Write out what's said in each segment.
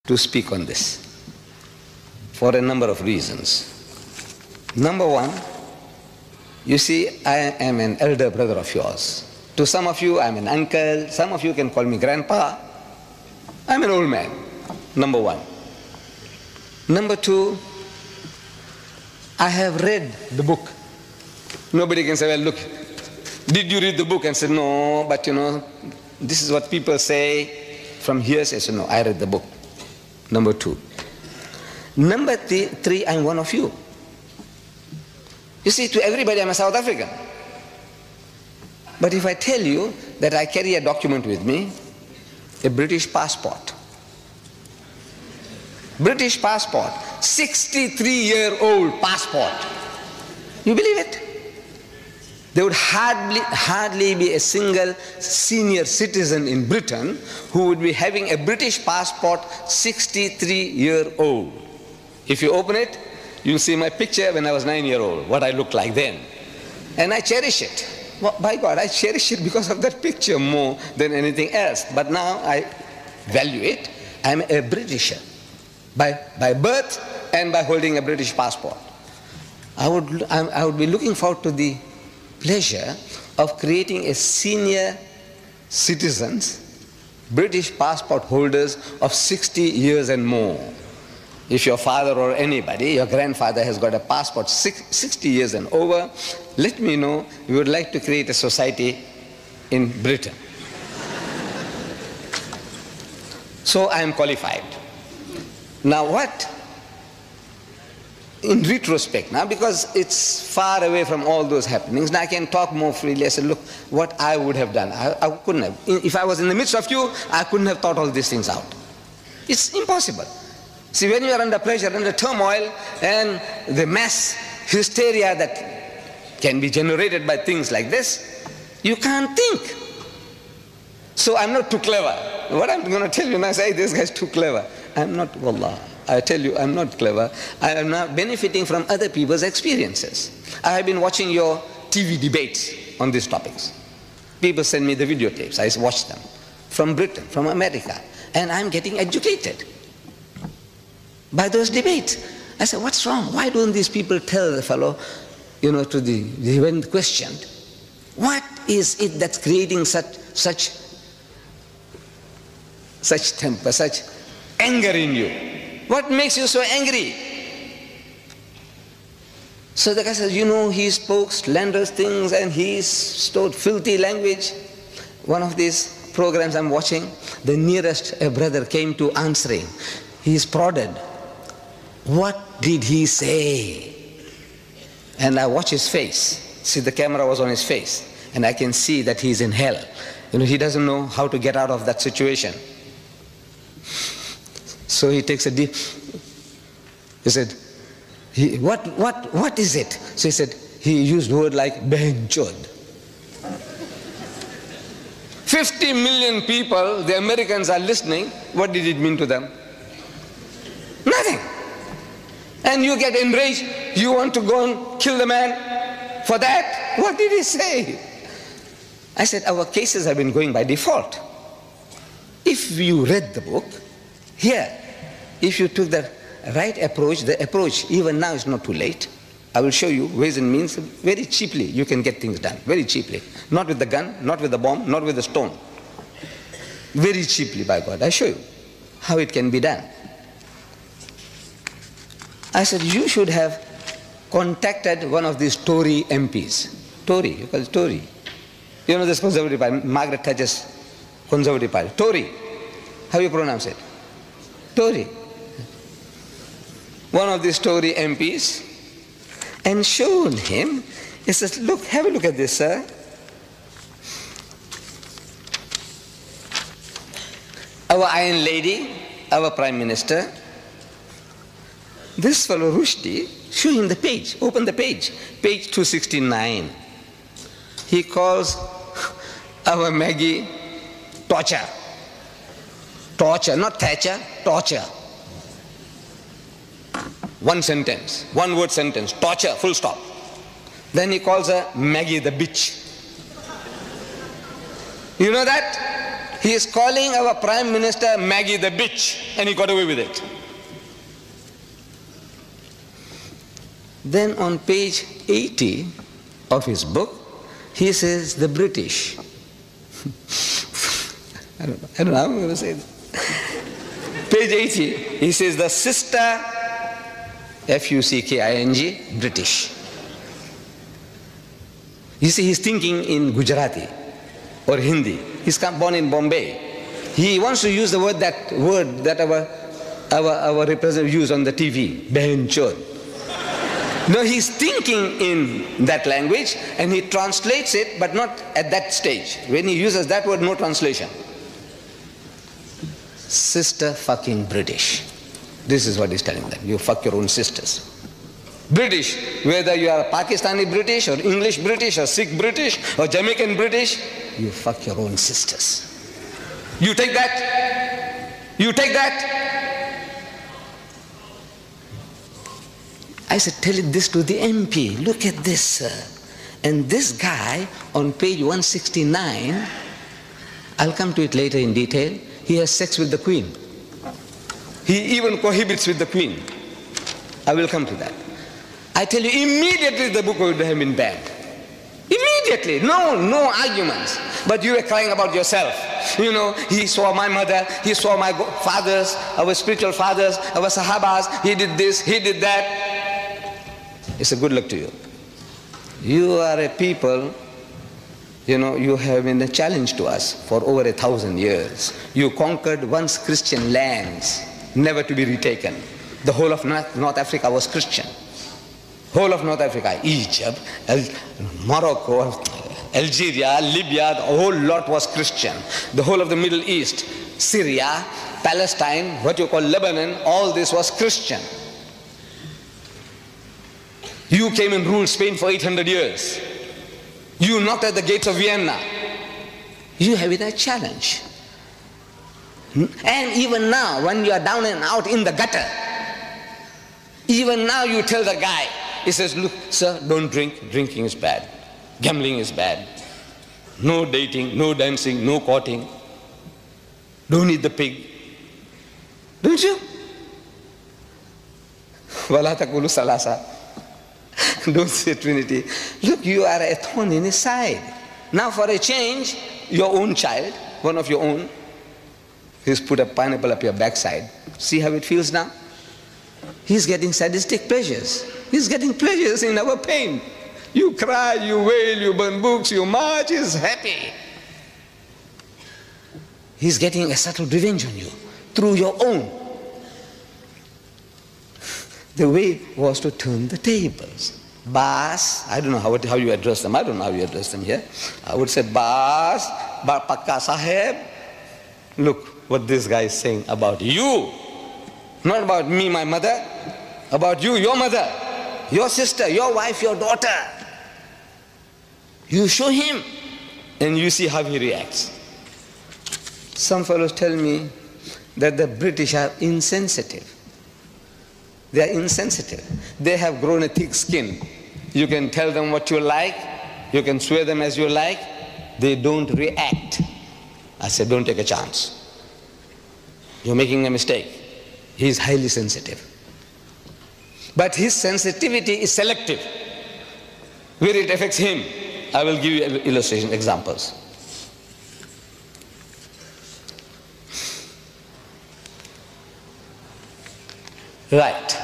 to speak on this for a number of reasons. Number one, you see, I am an elder brother of yours. To some of you, I'm an uncle. Some of you can call me grandpa. I'm an old man, number one. Number two, I have read the book. Nobody can say, well, look, did you read the book? And say, no, but this is what people say from here. Say, no, I read the book. Number two. Number three, I'm one of you. You see, to everybody, I'm a South African. But if I tell you that I carry a document with me, a British passport, 63-year-old passport, you believe it? There would hardly be a single senior citizen in Britain who would be having a British passport 63-year-old. If you open it, you'll see my picture when I was 9-year-old, what I looked like then. And I cherish it. Well, by God, I cherish it because of that picture more than anything else. But now I value it. I'm a Britisher by birth and by holding a British passport. I would be looking forward to the pleasure of creating a senior citizens, British passport holders of 60 years and more. If your father or anybody, your grandfather has got a passport 60 years and over, let me know. We would like to create a society in Britain. So I am qualified. Now what? In retrospect now, because it's far away from all those happenings, now I can talk more freely. I said, look, what I would have done, I couldn't have. If I was in the midst of you, I couldn't have thought all these things out. It's impossible. See, when you are under pressure, under turmoil, and the mass hysteria that can be generated by things like this, you can't think. So I'm not too clever. What I'm going to tell you now, say this guy's too clever. I'm not, wallah. I tell you, I'm not clever. I am now benefiting from other people's experiences. I have been watching your TV debates on these topics. People send me the videotapes. I watch them. From Britain, from America. And I'm getting educated by those debates. I said, what's wrong? Why don't these people tell the fellow, when questioned, what is it that's creating such temper, such anger in you? What makes you so angry? So the guy says, he spoke slanderous things and he stored filthy language. One of these programs I'm watching, the nearest a brother came to answering. He's prodded. What did he say? And I watch his face. See, the camera was on his face. And I can see that he's in hell. He doesn't know how to get out of that situation. So he takes a deep, he said, what is it? So he said, he used word like benchod. 50 million people, the Americans are listening. What did it mean to them? Nothing. And you get enraged. You want to go and kill the man for that? What did he say? I said, our cases have been going by default. If you read the book, here, if you took the right approach, the approach even now is not too late. I will show you ways and means. Very cheaply you can get things done, very cheaply. Not with the gun, not with the bomb, not with the stone. Very cheaply, by God. I show you how it can be done. I said, you should have contacted one of these Tory MPs. Tory, you call it Tory. This Conservative Party, Margaret Thatcher's Conservative Party. Tory. How you pronounce it? Tory. One of these Tory MPs, and shown him, he says, look, have a look at this, sir. Our Iron Lady, our Prime Minister, this fellow Rashdi, show him the page, open the page 269. He calls our Maggie torture. Torture, not Thatcher, torture. One sentence, one word sentence, torture, full stop. Then he calls her Maggie the bitch. You know that? he is calling our Prime Minister Maggie the bitch, and he got away with it. Then on page 80 of his book, he says the British. I don't know how I'm going to say it. Page 80, he says the sister, F-U-C-K-I-N-G, British. You see, he's thinking in Gujarati or Hindi. He's born in Bombay. He wants to use the word that our representative used on the TV, Behin Chod. No, he's thinking in that language and he translates it, but not at that stage. When he uses that word, no translation. Sister fucking British. This is what he's telling them. You fuck your own sisters. British, whether you are Pakistani British or English British or Sikh British or Jamaican British, you fuck your own sisters. You take that? You take that? I said, tell this to the MP. Look at this, sir. And this guy on page 169, I'll come to it later in detail, he has sex with the Queen. He even cohabits with the Queen. I will come to that. I tell you, immediately the book would have been banned. Immediately. No arguments. But you were crying about yourself. You know, he saw my mother, he saw my fathers, our spiritual fathers, our Sahabas, he did this, he did that. It's a good luck to you. You are a people, you know, you have been a challenge to us for over 1,000 years. You conquered once Christian lands, never to be retaken. The whole of North Africa was Christian. Whole of North Africa, Egypt, Morocco, Algeria, Libya, the whole lot was Christian. The whole of the Middle East, Syria, Palestine, what you call Lebanon, all this was Christian. You came and ruled Spain for 800 years. You knocked at the gates of Vienna. You have it a challenge. And even now, when you are down and out in the gutter, even now you tell the guy, he says, look, sir, don't drink. Drinking is bad. Gambling is bad. No dating, no dancing, no courting. Don't eat the pig. Don't you? Wala taqulu salasa. Don't say Trinity. Look, you are a thorn in his side. Now for a change, your own child, one of your own, he's put a pineapple up your backside. See how it feels now? He's getting sadistic pleasures. He's getting pleasures in our pain. You cry, you wail, you burn books, you march, he's happy. He's getting a subtle revenge on you through your own. The way was to turn the tables. Bas, I don't know how you address them. I don't know how you address them here. I would say, Bas, Pakka Saheb, look what this guy is saying about you. Not about me, my mother, about you, your mother, your sister, your wife, your daughter. You show him and you see how he reacts. Some fellows tell me that the British are insensitive. They are insensitive. They have grown a thick skin. You can tell them what you like, you can swear them as you like, they don't react. I said, don't take a chance. You're making a mistake. He is highly sensitive. But his sensitivity is selective. Where it affects him, I will give you illustration, examples. Right.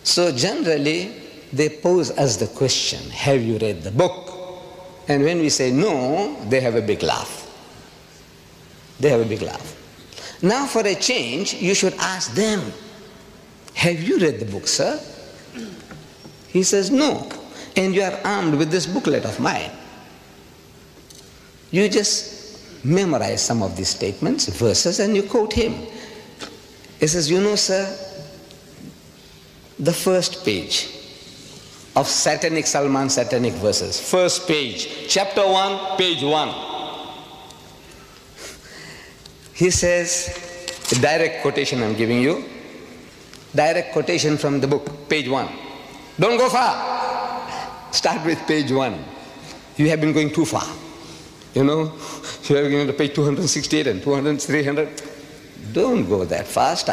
So generally, they pose us the question, have you read the book? And when we say no, they have a big laugh. They have a big laugh. Now for a change, you should ask them, have you read the book, sir? He says, no. And you are armed with this booklet of mine. You just memorize some of these statements, verses, and you quote him. He says, you know, sir, the first page of Salman satanic verses, first page, chapter 1, page 1. He says, a direct quotation I'm giving you, direct quotation from the book, page 1. Don't go far. Start with page 1. You have been going too far. You know, you are going to pay 268 and 200, 300. Don't go that fast.